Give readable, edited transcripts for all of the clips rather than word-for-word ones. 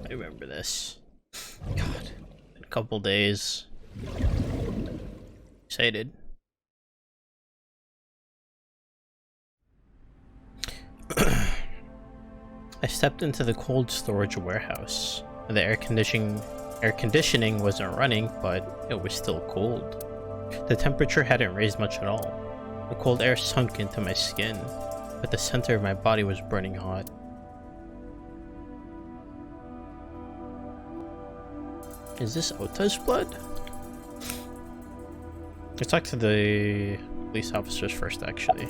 I remember this. God, a couple days. Excited. I stepped into the cold storage warehouse. The air conditioning wasn't running, but it was still cold. The temperature hadn't raised much at all. The cold air sunk into my skin, but the center of my body was burning hot. Is this Ota's blood? Let's talk to the police officers first, actually.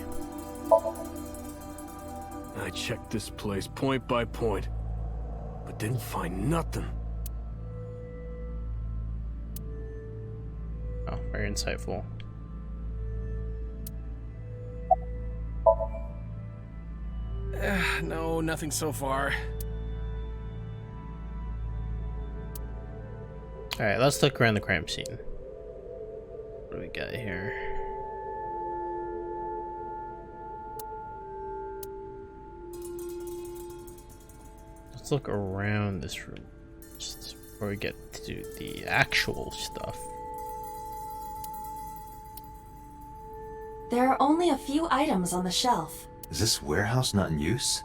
I checked this place point by point, but didn't find nothing. Oh, very insightful. No, nothing so far. Alright, let's look around the crime scene. What do we got here? Let's look around this room just before we get to the actual stuff. There are only a few items on the shelf. Is this warehouse not in use?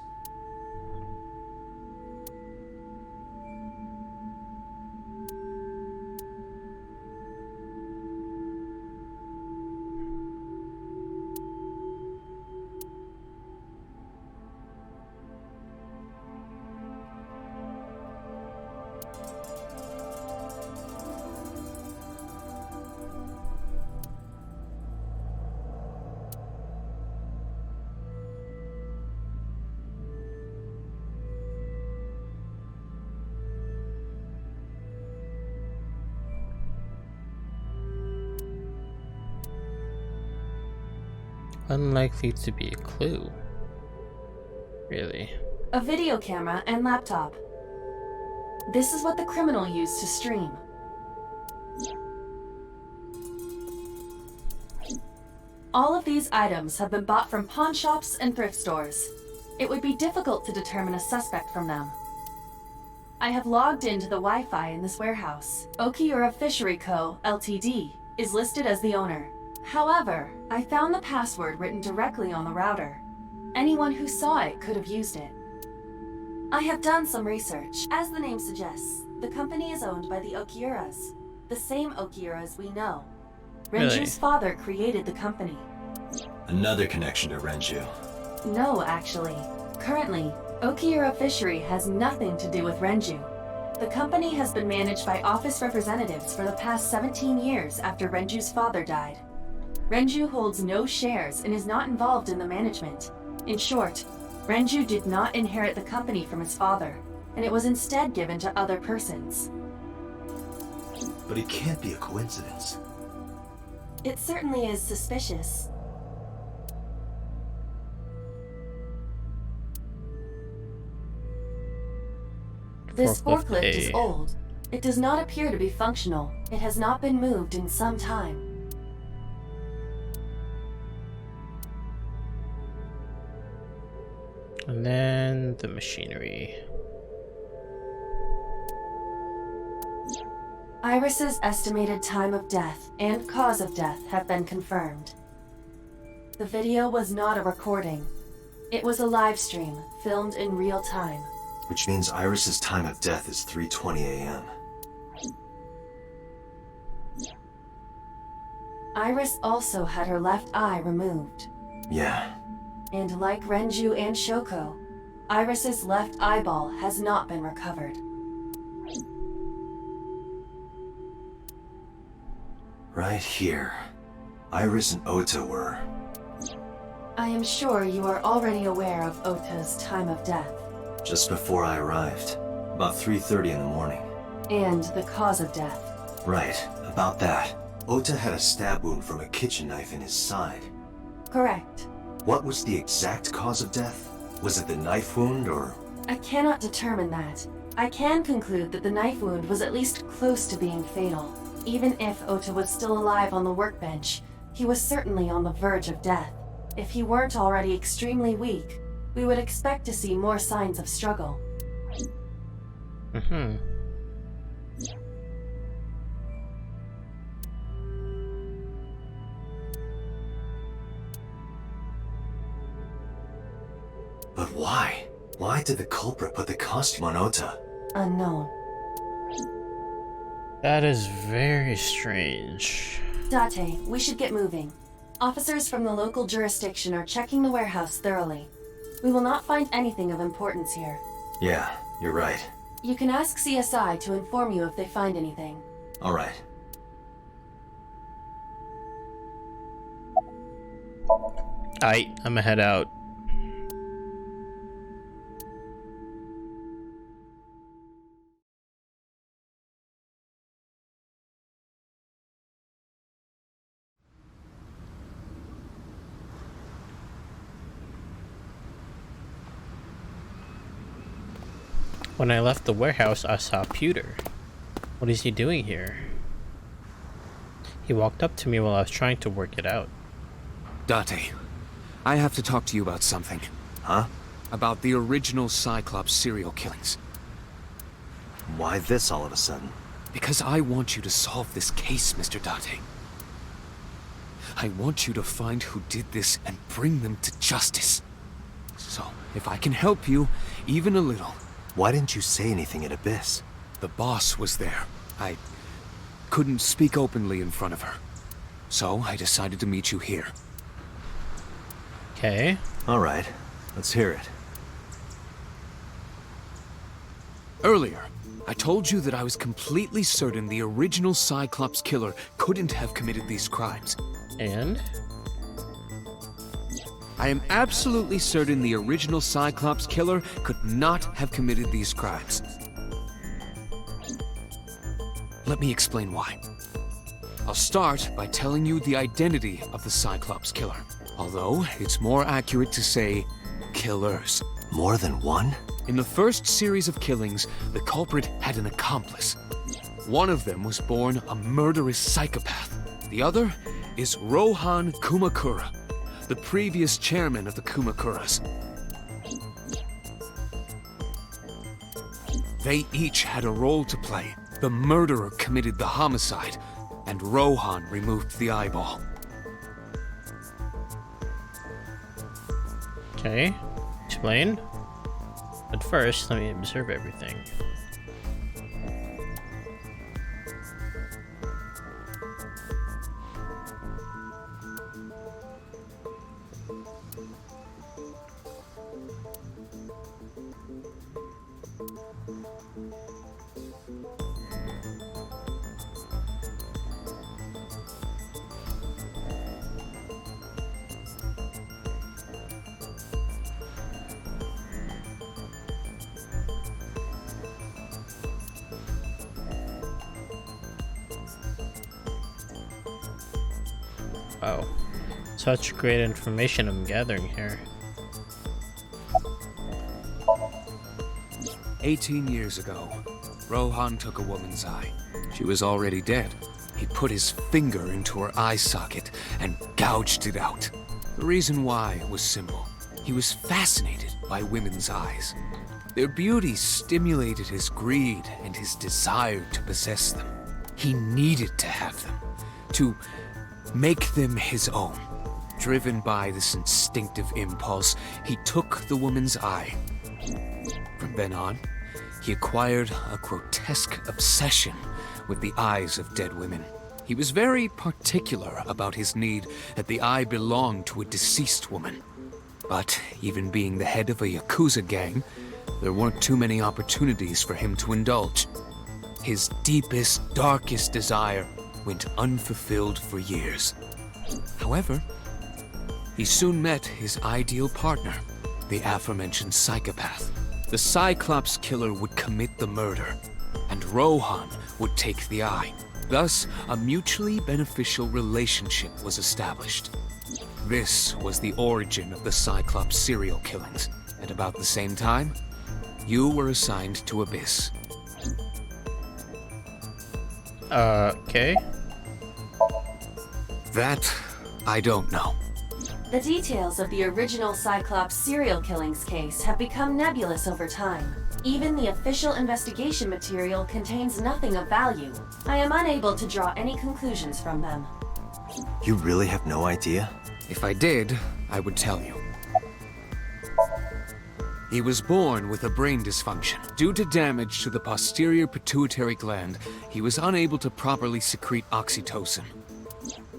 Unlikely to be a clue. Really? A video camera and laptop. This is what the criminal used to stream. All of these items have been bought from pawn shops and thrift stores. It would be difficult to determine a suspect from them. I have logged into the Wi-Fi in this warehouse. Okiura Fishery Co., Ltd. is listed as the owner. However, I found the password written directly on the router. Anyone who saw it could have used it. I have done some research. As the name suggests, the company is owned by the Okiuras, the same Okiuras we know. Renju's Really? father created the company. Another connection to Renju. No, actually. Currently, Okiura Fishery has nothing to do with Renju. The company has been managed by office representatives for the past 17 years after Renju's father died. Renju holds no shares and is not involved in the management. In short, Renju did not inherit the company from his father, and it was instead given to other persons. But it can't be a coincidence. It certainly is suspicious. This forklift is A. old. It does not appear to be functional. It has not been moved in some time. And then the machinery. Iris's estimated time of death and cause of death have been confirmed. The video was not a recording. It was a live stream, filmed in real time. Which means Iris's time of death is 3:20 a.m. Iris also had her left eye removed. Yeah. And like Renju and Shoko, Iris's left eyeball has not been recovered. Right here. Iris and Ota were. I am sure you are already aware of Ota's time of death. Just before I arrived. About 3:30 in the morning. And the cause of death. Right. About that. Ota had a stab wound from a kitchen knife in his side. Correct. What was the exact cause of death? Was it the knife wound or... I cannot determine that. I can conclude that the knife wound was at least close to being fatal. Even if Ota was still alive on the workbench, he was certainly on the verge of death. If he weren't already extremely weak, we would expect to see more signs of struggle. Mm-hmm. But why? Why did the culprit put the costume on Ota? Unknown. That is very strange. Date, we should get moving. Officers from the local jurisdiction are checking the warehouse thoroughly. We will not find anything of importance here. Yeah, you're right. You can ask CSI to inform you if they find anything. All right. I'ma head out. When I left the warehouse, I saw Pewter. What is he doing here? He walked up to me while I was trying to work it out. Date, I have to talk to you about something. Huh? About the original Cyclops serial killings. Why this all of a sudden? Because I want you to solve this case, Mr. Date. I want you to find who did this and bring them to justice. So, if I can help you, even a little... Why didn't you say anything at Abyss? The boss was there. I couldn't speak openly in front of her. So, I decided to meet you here. Okay. All right, let's hear it. Earlier, I told you that I was completely certain the original Cyclops killer couldn't have committed these crimes. And? I am absolutely certain the original Cyclops killer could not have committed these crimes. Let me explain why. I'll start by telling you the identity of the Cyclops killer. Although, it's more accurate to say, killers. More than one? In the first series of killings, the culprit had an accomplice. One of them was born a murderous psychopath. The other is Rohan Kumakura, the previous chairman of the Kumakuras. They each had a role to play. The murderer committed the homicide, and Rohan removed the eyeball. Okay. Explain. But first, let me observe everything. Wow. Such great information I'm gathering here. 18 years ago, Rohan took a woman's eye. She was already dead. He put his finger into her eye socket and gouged it out. The reason why was simple. He was fascinated by women's eyes. Their beauty stimulated his greed and his desire to possess them. He needed to have them, to make them his own. Driven by this instinctive impulse, he took the woman's eye. From then on, he acquired a grotesque obsession with the eyes of dead women. He was very particular about his need that the eye belonged to a deceased woman. But even being the head of a Yakuza gang, there weren't too many opportunities for him to indulge. His deepest, darkest desire went unfulfilled for years. However, he soon met his ideal partner, the aforementioned psychopath. The Cyclops killer would commit the murder, and Rohan would take the eye. Thus, a mutually beneficial relationship was established. This was the origin of the Cyclops serial killings. At about the same time, you were assigned to Abyss. Okay. That, I don't know. The details of the original Cyclops serial killings case have become nebulous over time. Even the official investigation material contains nothing of value. I am unable to draw any conclusions from them. You really have no idea? If I did, I would tell you. He was born with a brain dysfunction. Due to damage to the posterior pituitary gland, he was unable to properly secrete oxytocin.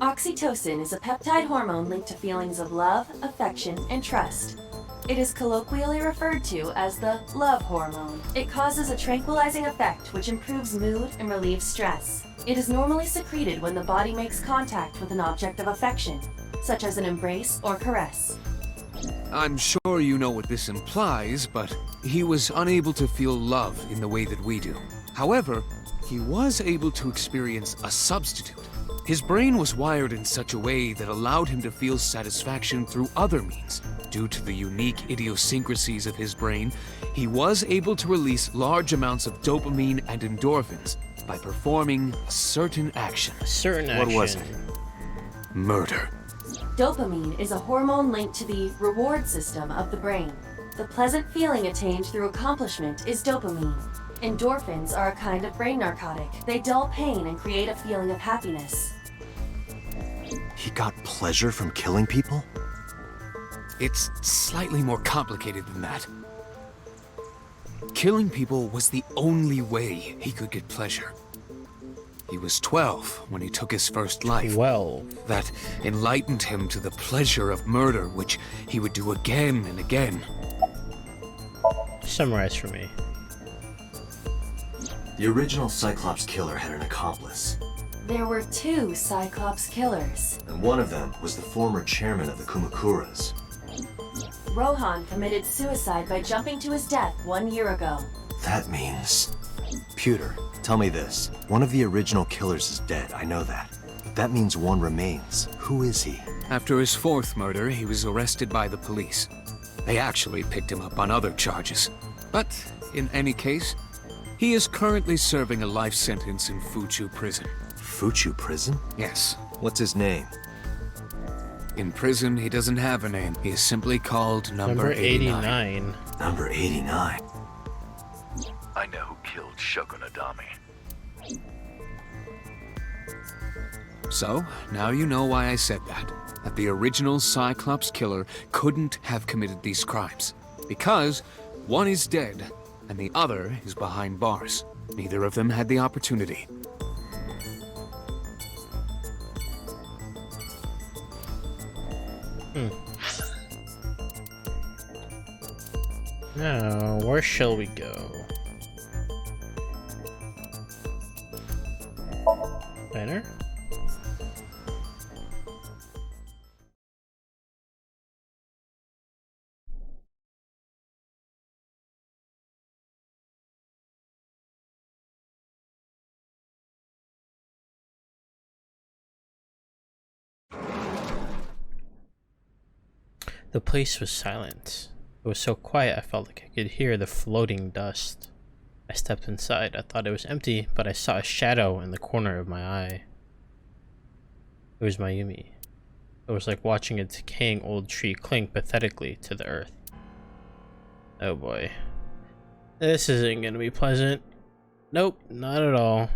Oxytocin is a peptide hormone linked to feelings of love, affection, and trust. It is colloquially referred to as the love hormone. It causes a tranquilizing effect which improves mood and relieves stress. It is normally secreted when the body makes contact with an object of affection, such as an embrace or caress. I'm sure you know what this implies, but he was unable to feel love in the way that we do. However, he was able to experience a substitute. His brain was wired in such a way that allowed him to feel satisfaction through other means. Due to the unique idiosyncrasies of his brain, he was able to release large amounts of dopamine and endorphins by performing a certain action. What was it? Murder. Dopamine is a hormone linked to the reward system of the brain. The pleasant feeling attained through accomplishment is dopamine. Endorphins are a kind of brain narcotic. They dull pain and create a feeling of happiness. He got pleasure from killing people? It's slightly more complicated than that. Killing people was the only way he could get pleasure. He was 12 when he took his first life. 12. That enlightened him to the pleasure of murder, which he would do again and again. Summarize for me. The original Cyclops killer had an accomplice, There were 2 Cyclops killers. and one of them was the former chairman of the Kumakuras. Rohan committed suicide by jumping to his death 1 year ago. That means... Pewter, tell me this. One of the original killers is dead, I know that. That means one remains. Who is he? After his 4th murder, he was arrested by the police. They actually picked him up on other charges. But, in any case, he is currently serving a life sentence in Fuchu prison. Fuchu prison? Yes. What's his name? In prison, he doesn't have a name. He is simply called Number 89. Number 89. I know who killed Shogun Adami. So, now you know why I said that. That the original Cyclops killer couldn't have committed these crimes. Because one is dead, and the other is behind bars. Neither of them had the opportunity. Now, where shall we go? Banner? The place was silent. It was so quiet I felt like I could hear the floating dust. I stepped inside. I thought it was empty, but I saw a shadow in the corner of my eye. It was Mayumi. It was like watching a decaying old tree cling pathetically to the earth. Oh boy. This isn't gonna be pleasant. Nope, not at all.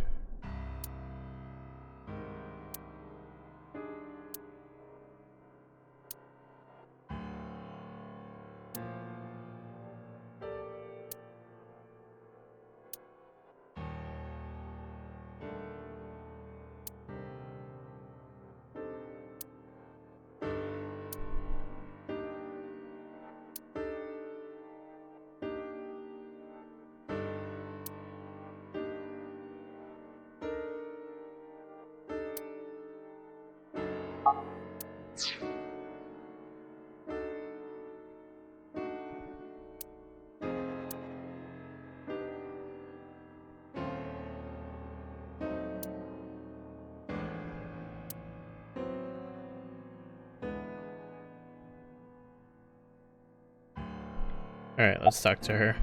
Alright, let's talk to her.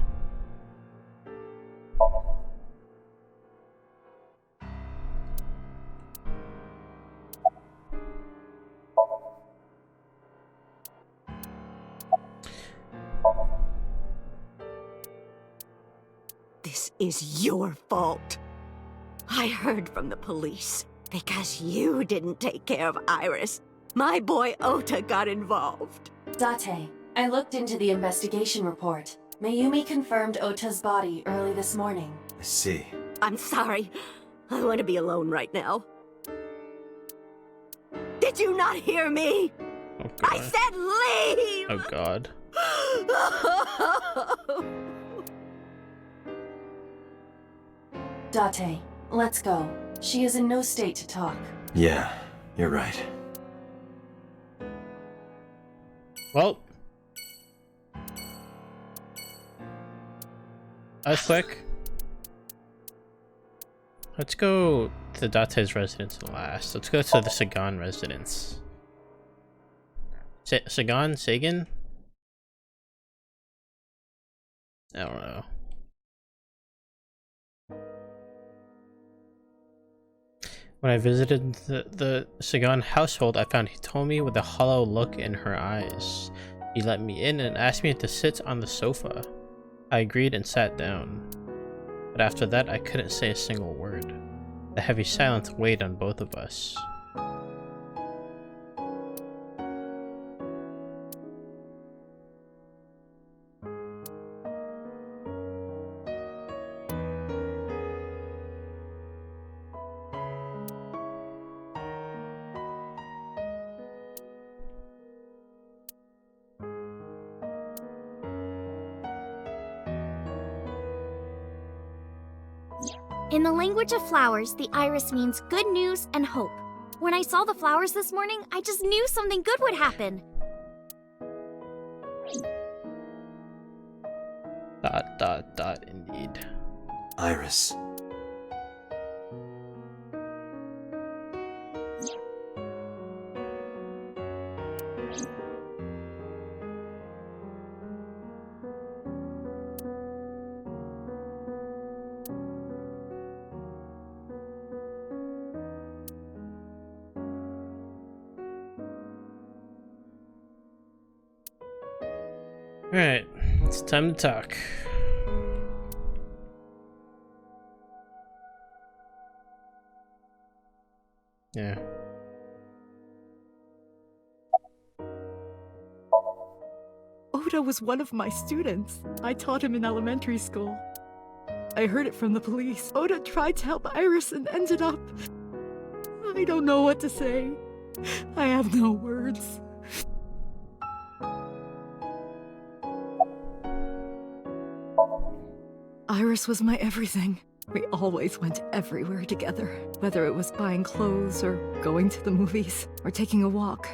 is your fault. I heard from the police. Because you didn't take care of Iris, my boy Ota got involved. Date, I looked into the investigation report. Mayumi confirmed Ota's body early this morning. I see. I'm sorry. I want to be alone right now. Did you not hear me? Oh I god. said leave! Oh god. Date, let's go. She is in no state to talk. Yeah, you're right. Well. That's quick. Let's go to Date's residence last. Let's go to the Sagan residence. Sagan? Sagan? I don't know. When I visited the Sagan household, I found Hitomi with a hollow look in her eyes. He let me in and asked me to sit on the sofa. I agreed and sat down. But after that, I couldn't say a single word. The heavy silence weighed on both of us. In the language of flowers, the iris means good news and hope. When I saw the flowers this morning, I just knew something good would happen. ... Indeed. Iris. Alright, it's time to talk. Yeah. Ota was one of my students. I taught him in elementary school. I heard it from the police. Ota tried to help Iris and ended up... I don't know what to say. I have no words. Iris was my everything. We always went everywhere together, whether it was buying clothes or going to the movies or taking a walk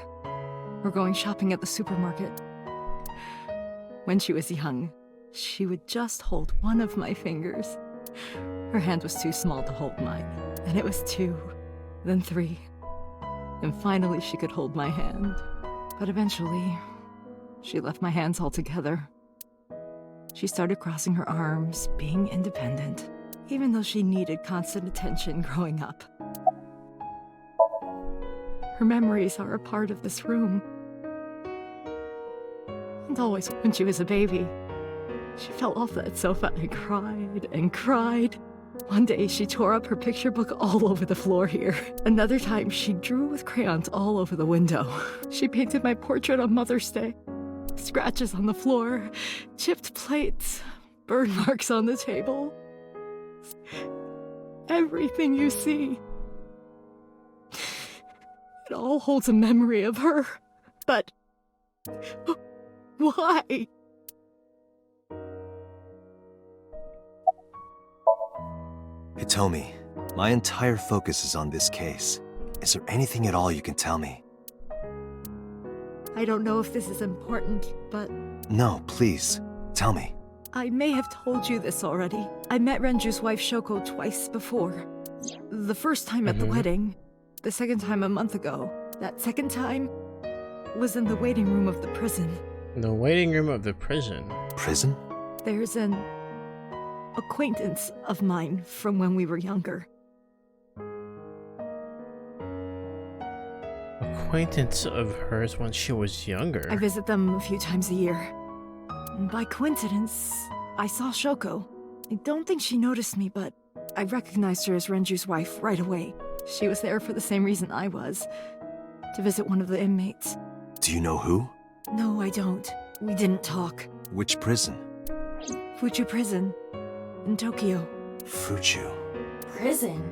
or going shopping at the supermarket. When she was young, she would just hold one of my fingers. Her hand was too small to hold mine, and it was 2, then 3, and finally she could hold my hand. But eventually, she left my hands altogether. She started crossing her arms, being independent, even though she needed constant attention growing up. Her memories are a part of this room. And always when she was a baby, she fell off that sofa and cried and cried. One day she tore up her picture book all over the floor here. Another time she drew with crayons all over the window. She painted my portrait on Mother's Day. Scratches on the floor, chipped plates, burn marks on the table. Everything you see. It all holds a memory of her. But why? Hitomi, my entire focus is on this case. Is there anything at all you can tell me? I don't know if this is important, but... No, please. Tell me. I may have told you this already. I met Renju's wife Shoko twice before. The first time at the wedding, the second time a month ago. That second time was in the waiting room of the prison. The waiting room of the prison? Prison? There's an acquaintance of mine from when we were younger. Acquaintance of hers when she was younger? I visit them a few times a year. And by coincidence, I saw Shoko. I don't think she noticed me, but I recognized her as Renju's wife right away. She was there for the same reason I was, to visit one of the inmates. Do you know who? No, I don't. We didn't talk. Which prison? Fuchu Prison, in Tokyo. Fuchu. Prison?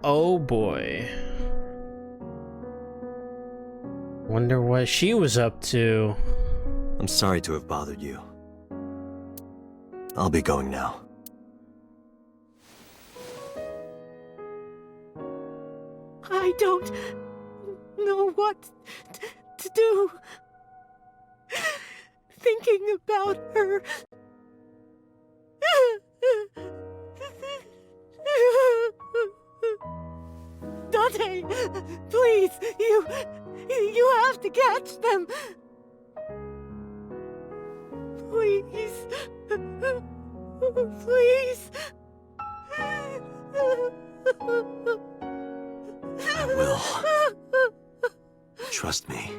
Oh boy. Wonder what she was up to. I'm sorry to have bothered you. I'll be going now. I don't know what to do. Thinking about her. Dante, please, you have to catch them. Please. Please. I will. Trust me.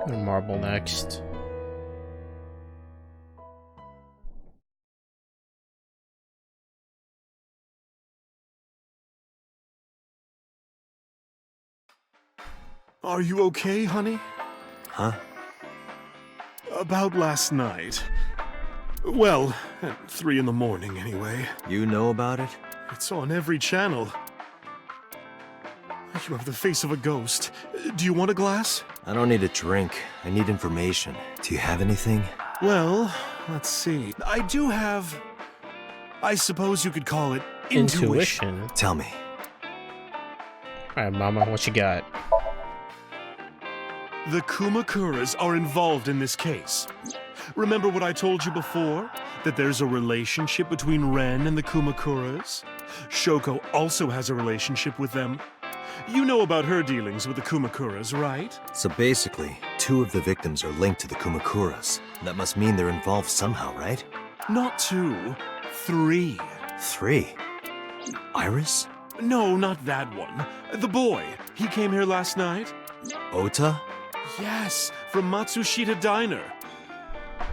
Marble next. Are you okay, honey? Huh? About last night. Well, at 3 in the morning, anyway. You know about it? It's on every channel. You have the face of a ghost. Do you want a glass? I don't need a drink. I need information. Do you have anything? Well, let's see. I do have... I suppose you could call it intuition. Tell me. Alright, Mama, what you got? The Kumakuras are involved in this case. Remember what I told you before? That there's a relationship between Ren and the Kumakuras? Shoko also has a relationship with them. You know about her dealings with the Kumakuras, right? So basically, 2 of the victims are linked to the Kumakuras. That must mean they're involved somehow, right? Not 2, 3. 3? Iris? No, not that one. The boy. He came here last night. Ota? Yes, from Matsushita Diner.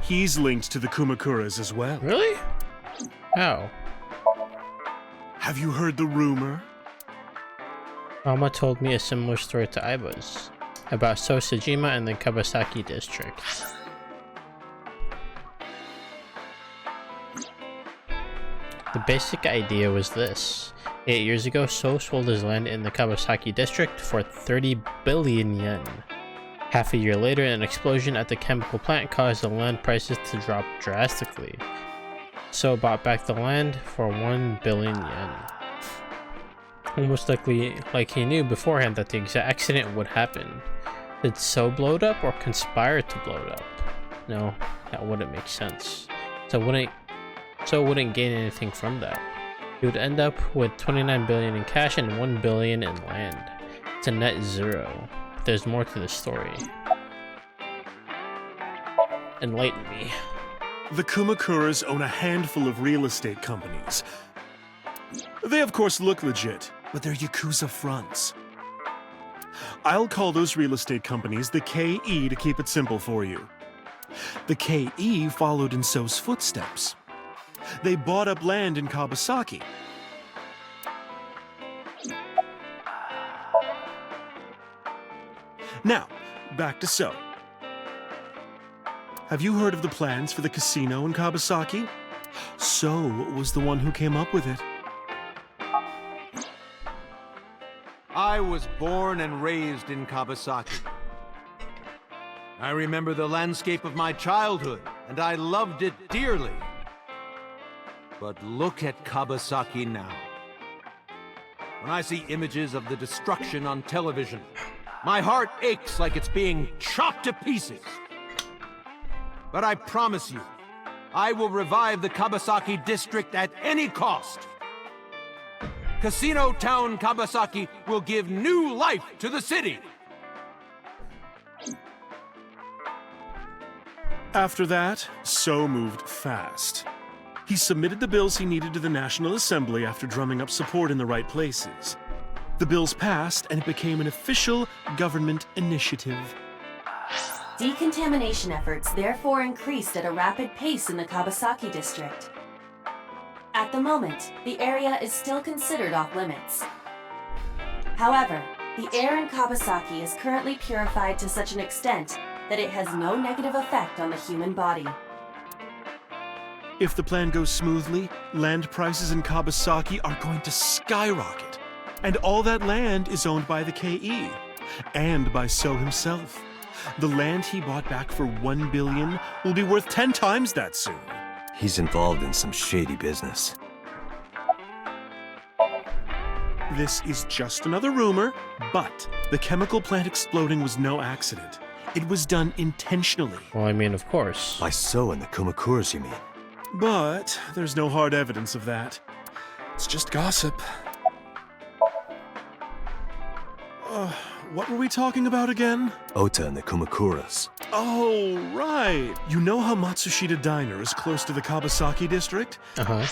He's linked to the Kumakuras as well. Really? How? Have you heard the rumor? Mama told me a similar story to Aiba's, about Sosajima and the Kabasaki district. The basic idea was this. 8 years ago, So sold his land in the Kabasaki district for 30 billion yen. Half a year later, an explosion at the chemical plant caused the land prices to drop drastically. So bought back the land for 1 billion yen. Almost likely like he knew beforehand that the exact accident would happen. Did So blow it up or conspire to blow it up? No, that wouldn't make sense. So wouldn't gain anything from that. He would end up with 29 billion in cash and 1 billion in land. It's a net zero. There's more to the story. Enlighten me. The Kumakuras own a handful of real estate companies. They of course look legit, but they're Yakuza fronts. I'll call those real estate companies the KE to keep it simple for you. The KE followed in So's footsteps. They bought up land in Kabasaki. Now, back to So. Have you heard of the plans for the casino in Kabasaki? So was the one who came up with it. I was born and raised in Kabasaki. I remember the landscape of my childhood, and I loved it dearly. But look at Kabasaki now. When I see images of the destruction on television, my heart aches like it's being chopped to pieces. But I promise you, I will revive the Kabasaki district at any cost. Casino Town Kabasaki will give new life to the city. After that, So moved fast. He submitted the bills he needed to the National Assembly after drumming up support in the right places. The bills passed, and it became an official government initiative. Decontamination efforts therefore increased at a rapid pace in the Kabasaki district. At the moment, the area is still considered off-limits. However, the air in Kabasaki is currently purified to such an extent that it has no negative effect on the human body. If the plan goes smoothly, land prices in Kabasaki are going to skyrocket. And all that land is owned by the KE, and by So himself. The land he bought back for $1 billion will be worth 10 times that soon. He's involved in some shady business. This is just another rumor, but the chemical plant exploding was no accident. It was done intentionally. Well, I mean, of course. By So and the Kumakuras, you mean? But there's no hard evidence of that. It's just gossip. What were we talking about again? Ota and the Kumakuras. Oh, right. You know how Matsushita Diner is close to the Kabasaki district? Uh-huh.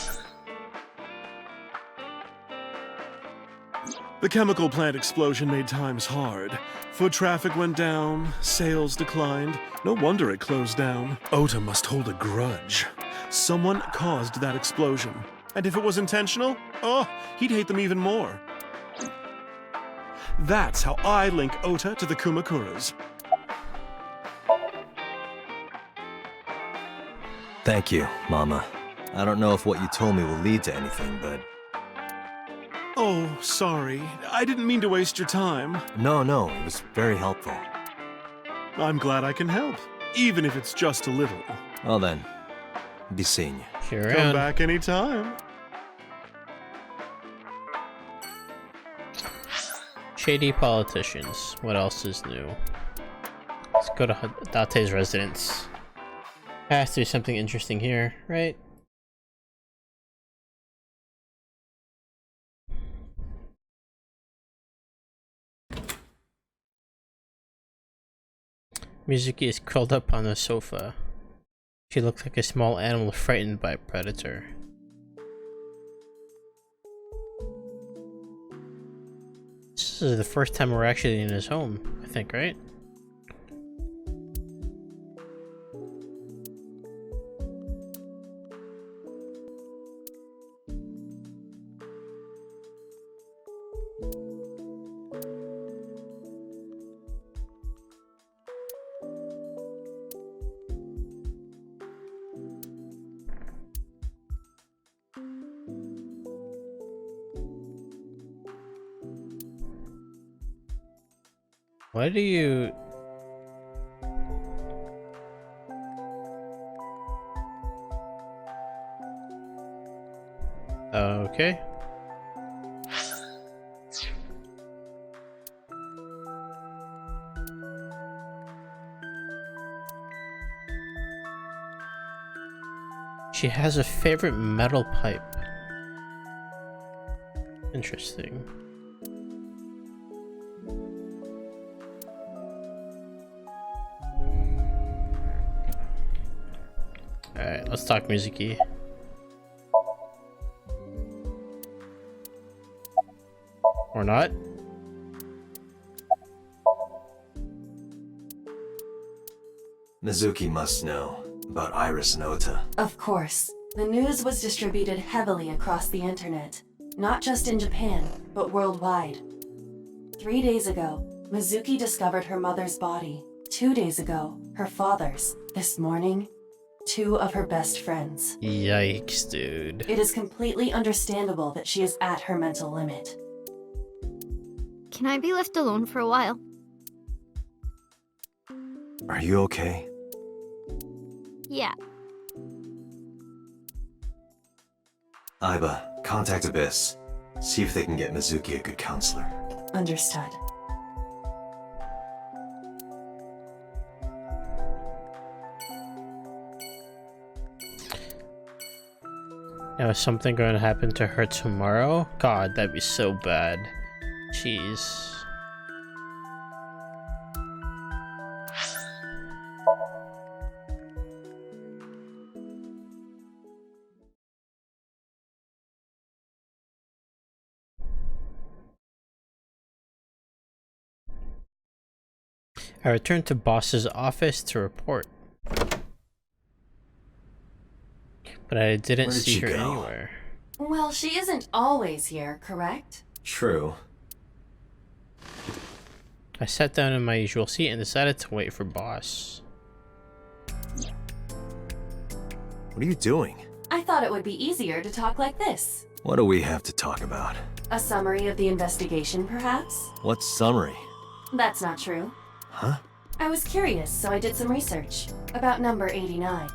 The chemical plant explosion made times hard. Foot traffic went down, sales declined. No wonder it closed down. Ota must hold a grudge. Someone caused that explosion. And if it was intentional, he'd hate them even more. That's how I link Ota to the Kumakuras. Thank you, Mama. I don't know if what you told me will lead to anything, but... Oh, sorry. I didn't mean to waste your time. No, it was very helpful. I'm glad I can help, even if it's just a little. Well then, be seeing you. Sure. Come back anytime. Shady politicians. What else is new? Let's go to Date's residence. Has to be something interesting here, right? Mizuki is curled up on the sofa. She looks like a small animal frightened by a predator. This is the first time we're actually in his home, I think, right? Why do you... Okay. She has a favorite metal pipe. Interesting. Alright, let's talk Mizuki. Or not? Mizuki must know about Iris and Ota. Of course. The news was distributed heavily across the internet. Not just in Japan, but worldwide. 3 days ago, Mizuki discovered her mother's body. 2 days ago, her father's. This morning, 2 of her best friends. Yikes, dude. It is completely understandable that she is at her mental limit. Can I be left alone for a while? Are you okay? Yeah. Aiba, contact Abyss. See if they can get Mizuki a good counselor. Understood. Now is something going to happen to her tomorrow? God, that'd be so bad. Jeez. I returned to boss's office to report, but I didn't Where did see she her go? anywhere. Well, she isn't always here, correct? True. I sat down in my usual seat and decided to wait for boss. What are you doing? I thought it would be easier to talk like this. What do we have to talk about? A summary of the investigation, perhaps? What summary? That's not true. Huh? I was curious, so I did some research about number 89.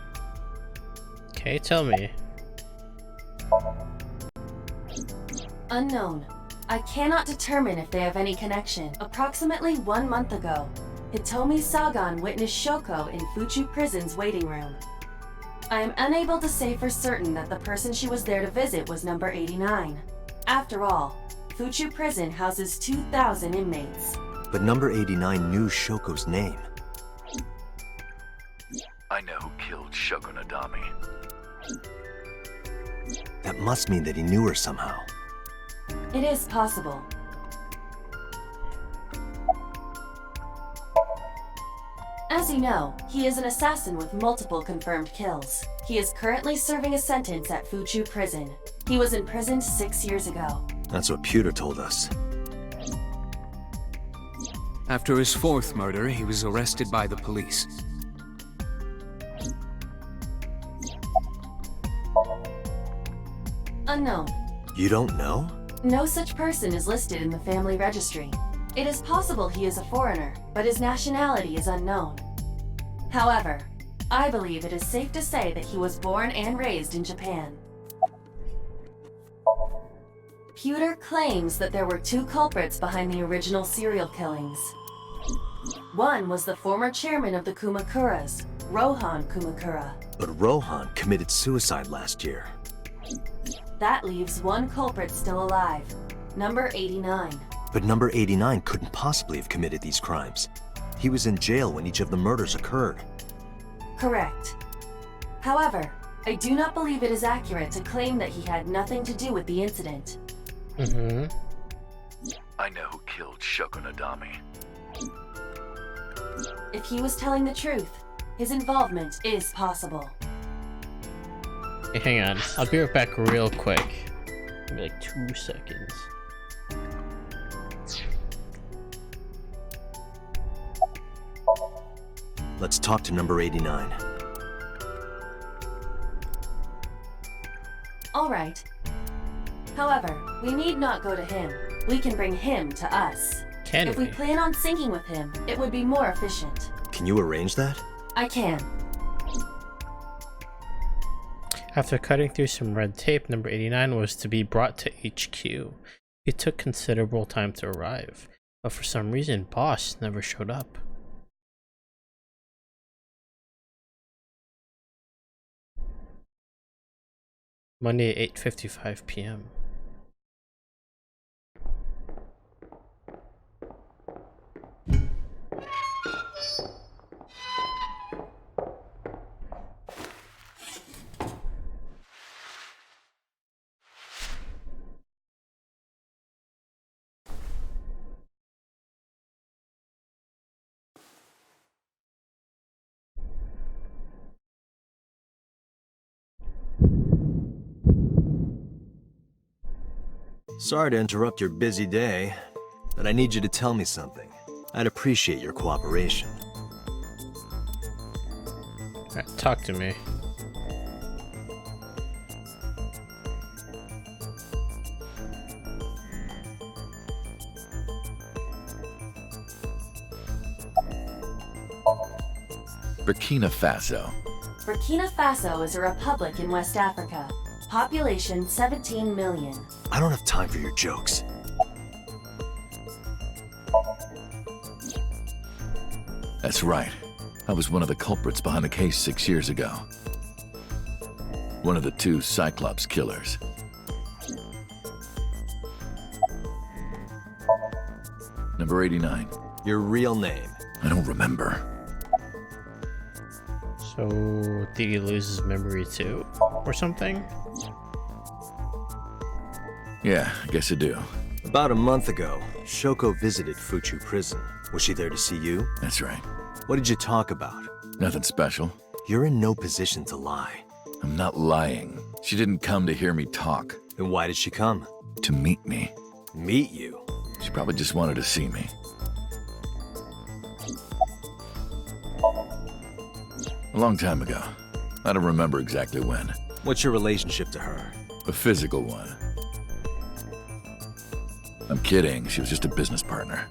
Okay, tell me. Unknown. I cannot determine if they have any connection. Approximately 1 month ago, Hitomi Sagan witnessed Shoko in Fuchu Prison's waiting room. I am unable to say for certain that the person she was there to visit was number 89. After all, Fuchu Prison houses 2,000 inmates. But number 89 knew Shoko's name. I know who killed Shogunadami. That must mean that he knew her somehow. It is possible. As you know, he is an assassin with multiple confirmed kills. He is currently serving a sentence at Fuchu Prison. He was imprisoned 6 years ago. That's what Pewter told us. After his 4th murder, he was arrested by the police. Unknown. You don't know? No such person is listed in the family registry. It is possible he is a foreigner, but his nationality is unknown. However, I believe it is safe to say that he was born and raised in Japan. Pewter claims that there were 2 culprits behind the original serial killings. One was the former chairman of the Kumakuras, Rohan Kumakura. But Rohan committed suicide last year. That leaves 1 culprit still alive, number 89. But number 89 couldn't possibly have committed these crimes. He was in jail when each of the murders occurred. Correct. However, I do not believe it is accurate to claim that he had nothing to do with the incident. I know who killed Shogunadami. If he was telling the truth, his involvement is possible. Hey, hang on. I'll be right back real quick. Maybe like 2 seconds. Let's talk to number 89. All right. However, we need not go to him. We can bring him to us. Can If we? we plan on syncing with him, it would be more efficient. Can you arrange that? I can. After cutting through some red tape, number 89 was to be brought to HQ. It took considerable time to arrive, but for some reason, boss never showed up. Monday at 8:55 p.m. Sorry to interrupt your busy day, but I need you to tell me something. I'd appreciate your cooperation. Alright, talk to me. Burkina Faso. Burkina Faso is a republic in West Africa. Population 17 million. I don't have time for your jokes. That's right. I was one of the culprits behind the case 6 years ago. One of the 2 Cyclops killers. Number 89. Your real name. I don't remember. So, did he lose his memory too? Or something? Yeah, I guess I do. About a month ago, Shoko visited Fuchu Prison. Was she there to see you? That's right. What did you talk about? Nothing special. You're in no position to lie. I'm not lying. She didn't come to hear me talk. Then why did she come? To meet me. Meet you? She probably just wanted to see me. A long time ago. I don't remember exactly when. What's your relationship to her? A physical one. I'm kidding. She was just a business partner.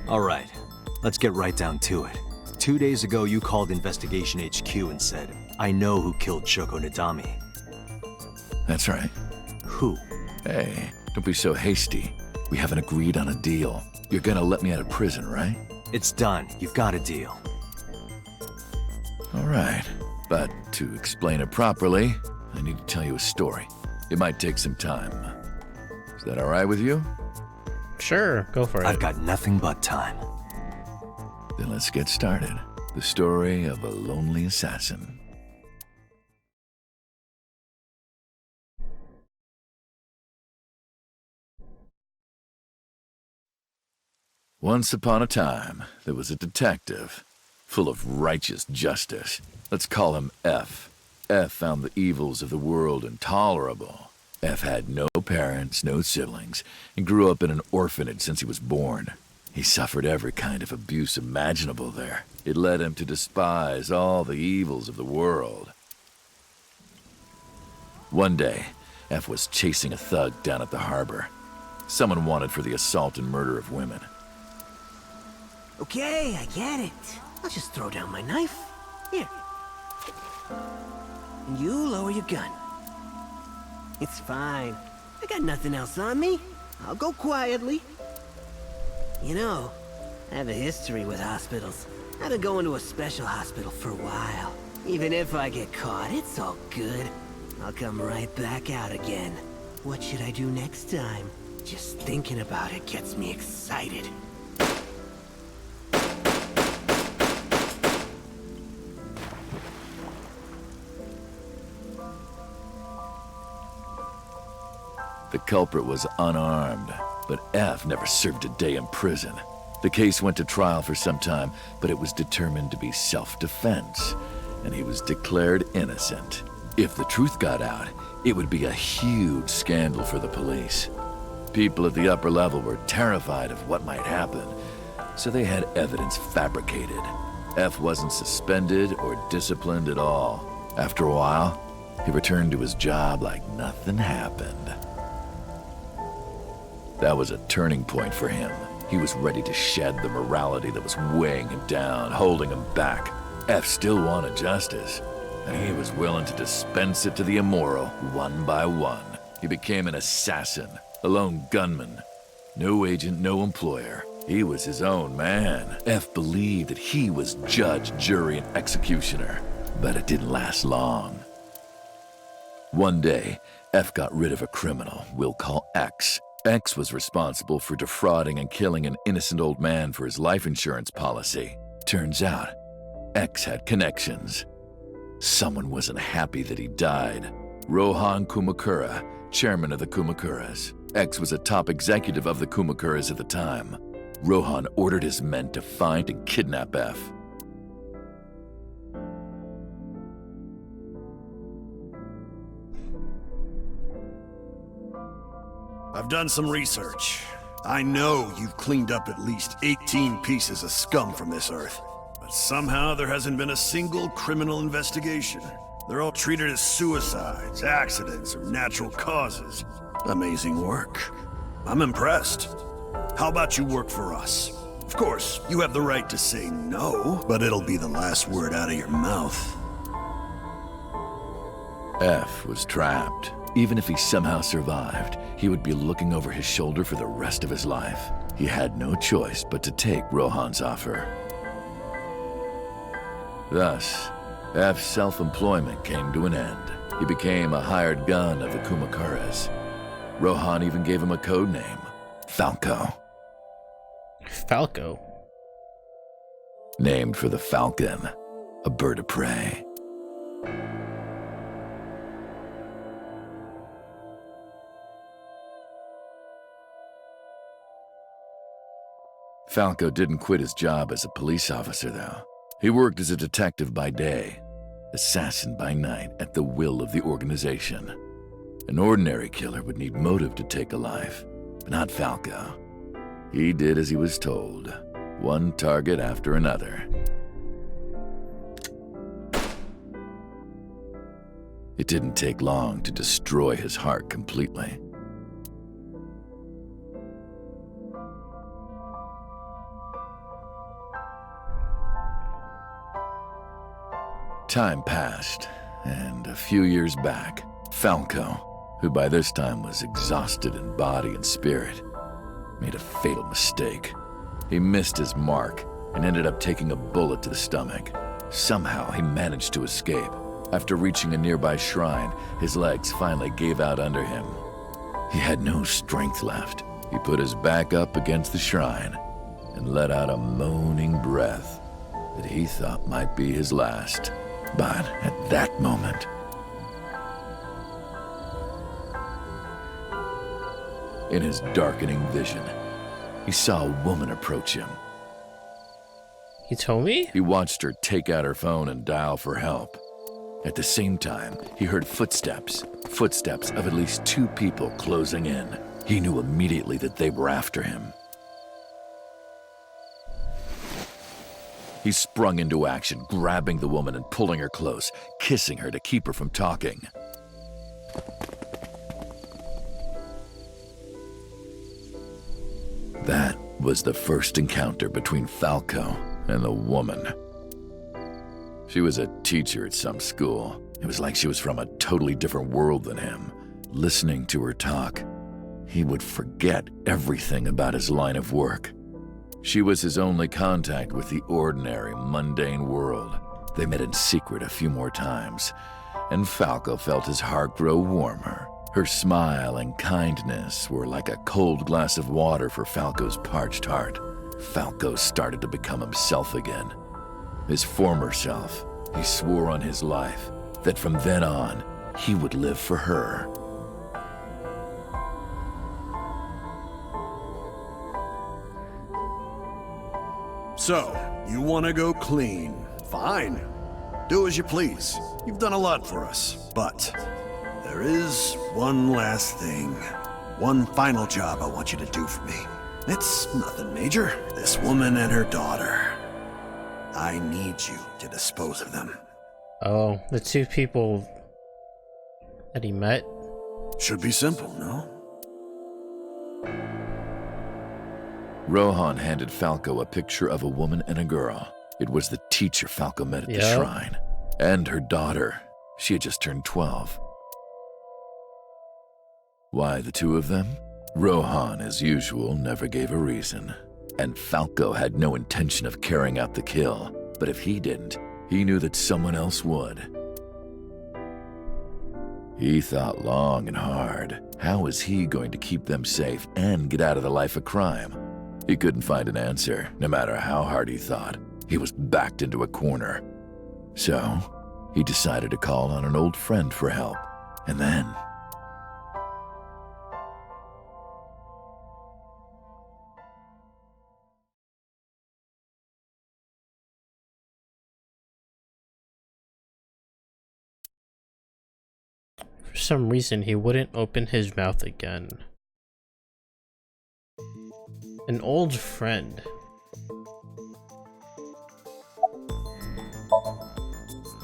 All right. Let's get right down to it. 2 days ago, you called Investigation HQ and said, I know who killed Shoko Nadami. That's right. Who? Hey, don't be so hasty. We haven't agreed on a deal. You're gonna let me out of prison, right? It's done. You've got a deal. All right. But to explain it properly, I need to tell you a story. It might take some time. Is that all right with you? Sure, go for it. I've got nothing but time. Then let's get started. The story of a lonely assassin. Once upon a time, there was a detective, full of righteous justice. Let's call him F. F found the evils of the world intolerable. F had no parents, no siblings, and grew up in an orphanage since he was born. He suffered every kind of abuse imaginable there. It led him to despise all the evils of the world. One day, F was chasing a thug down at the harbor. Someone wanted for the assault and murder of women. Okay, I get it. I'll just throw down my knife. Here. And you lower your gun. It's fine. I got nothing else on me. I'll go quietly. You know, I have a history with hospitals. I've been going to a special hospital for a while. Even if I get caught, it's all good. I'll come right back out again. What should I do next time? Just thinking about it gets me excited. The culprit was unarmed, but F never served a day in prison. The case went to trial for some time, but it was determined to be self-defense, and he was declared innocent. If the truth got out, it would be a huge scandal for the police. People at the upper level were terrified of what might happen, so they had evidence fabricated. F wasn't suspended or disciplined at all. After a while, he returned to his job like nothing happened. That was a turning point for him. He was ready to shed the morality that was weighing him down, holding him back. F still wanted justice, and he was willing to dispense it to the immoral, one by one. He became an assassin, a lone gunman. No agent, no employer. He was his own man. F believed that he was judge, jury, and executioner, but it didn't last long. One day, F got rid of a criminal we'll call X. X was responsible for defrauding and killing an innocent old man for his life insurance policy. Turns out, X had connections. Someone wasn't happy that he died. Rohan Kumakura, chairman of the Kumakuras. X was a top executive of the Kumakuras at the time. Rohan ordered his men to find and kidnap F. I've done some research. I know you've cleaned up at least 18 pieces of scum from this earth. But somehow there hasn't been a single criminal investigation. They're all treated as suicides, accidents, or natural causes. Amazing work. I'm impressed. How about you work for us? Of course, you have the right to say no, but it'll be the last word out of your mouth. F was trapped. Even if he somehow survived, he would be looking over his shoulder for the rest of his life. He had no choice but to take Rohan's offer. Thus, F's self-employment came to an end. He became a hired gun of the Kumakuras. Rohan even gave him a code name, Falco. Falco? Named for the falcon, a bird of prey. Falco didn't quit his job as a police officer, though. He worked as a detective by day, assassin by night at the will of the organization. An ordinary killer would need motive to take a life, but not Falco. He did as he was told, one target after another. It didn't take long to destroy his heart completely. Time passed, and a few years back, Falco, who by this time was exhausted in body and spirit, made a fatal mistake. He missed his mark and ended up taking a bullet to the stomach. Somehow he managed to escape. After reaching a nearby shrine, his legs finally gave out under him. He had no strength left. He put his back up against the shrine and let out a moaning breath that he thought might be his last. But at that moment, in his darkening vision, he saw a woman approach him. You told me? He watched her take out her phone and dial for help. At the same time, he heard footsteps of at least 2 people closing in. He knew immediately that they were after him. He sprung into action, grabbing the woman and pulling her close, kissing her to keep her from talking. That was the first encounter between Falco and the woman. She was a teacher at some school. It was like she was from a totally different world than him. Listening to her talk, he would forget everything about his line of work. She was his only contact with the ordinary, mundane world. They met in secret a few more times, and Falco felt his heart grow warmer. Her smile and kindness were like a cold glass of water for Falco's parched heart. Falco started to become himself again. His former self. He swore on his life that from then on, he would live for her. So, you want to go clean? Fine. Do as you please. You've done a lot for us. But there is one last thing. One final job I want you to do for me. It's nothing major. This woman and her daughter. I need you to dispose of them. Oh, the 2 people that he met? Should be simple, no? Rohan handed Falco a picture of a woman and a girl. It was the teacher Falco met at the shrine. And her daughter. She had just turned 12. Why the 2 of them? Rohan, as usual, never gave a reason. And Falco had no intention of carrying out the kill. But if he didn't, he knew that someone else would. He thought long and hard. How was he going to keep them safe and get out of the life of crime? He couldn't find an answer, no matter how hard he thought. He was backed into a corner. So, he decided to call on an old friend for help. And then... For some reason, he wouldn't open his mouth again. An old friend.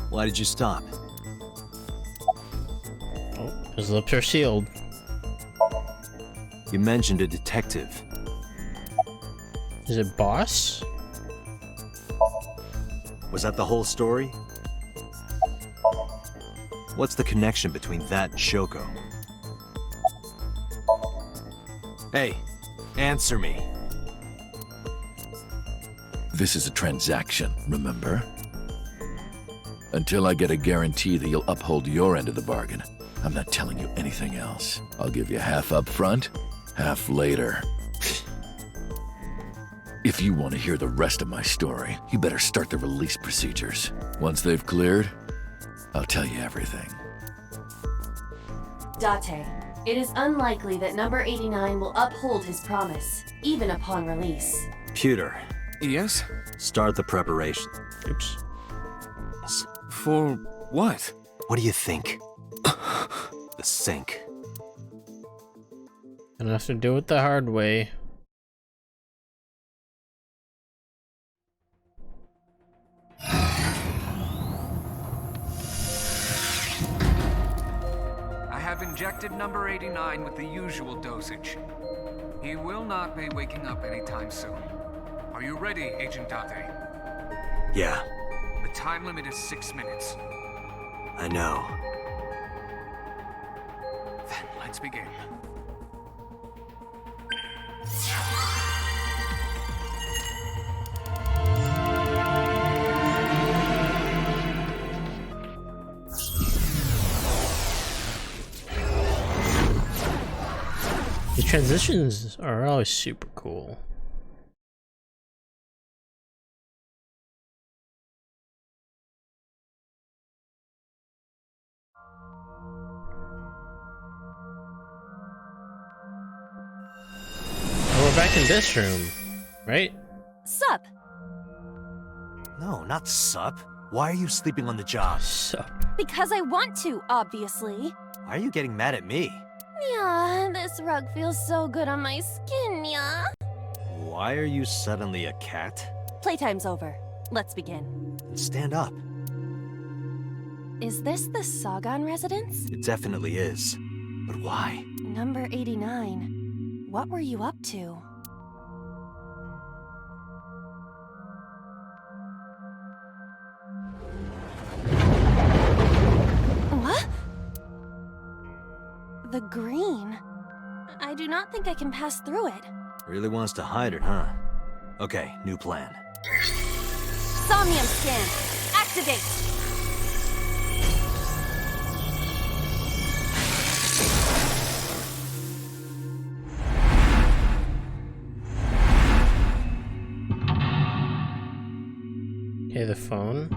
Why did you stop? Oh, his lips are sealed. You mentioned a detective. Is it Boss? Was that the whole story? What's the connection between that and Shoko? Hey, answer me. This is a transaction, remember? Until I get a guarantee that you'll uphold your end of the bargain, I'm not telling you anything else. I'll give you half up front, half later. If you want to hear the rest of my story, you better start the release procedures. Once they've cleared, I'll tell you everything. Date, it is unlikely that number 89 will uphold his promise, even upon release. Pewter, Yes? start the preparation. Oops. For what? What do you think? The sink. Gonna have to do it the hard way. I have injected number 89 with the usual dosage. He will not be waking up anytime soon. Are you ready, Agent Date? Yeah, The time limit is 6 minutes. I know. Then let's begin. The transitions are always super cool. Oh, we're back in this room, right? Sup? No, not sup. Why are you sleeping on the job? Sup. Because I want to, obviously. Why are you getting mad at me? Yeah, this rug feels so good on my skin, yeah. Why are you suddenly a cat? Playtime's over. Let's begin. Stand up. Is this the Sagan residence? It definitely is. But why? Number 89. What were you up to? What? The green. I do not think I can pass through it. Really wants to hide it, huh? Okay, new plan. Somnium scan. Activate. Okay, the phone.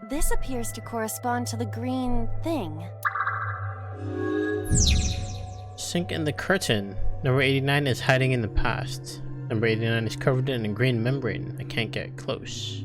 This appears to correspond to the green thing. Sink in the curtain. Number 89 is hiding in the past. Number 89 is covered in a green membrane. I can't get close.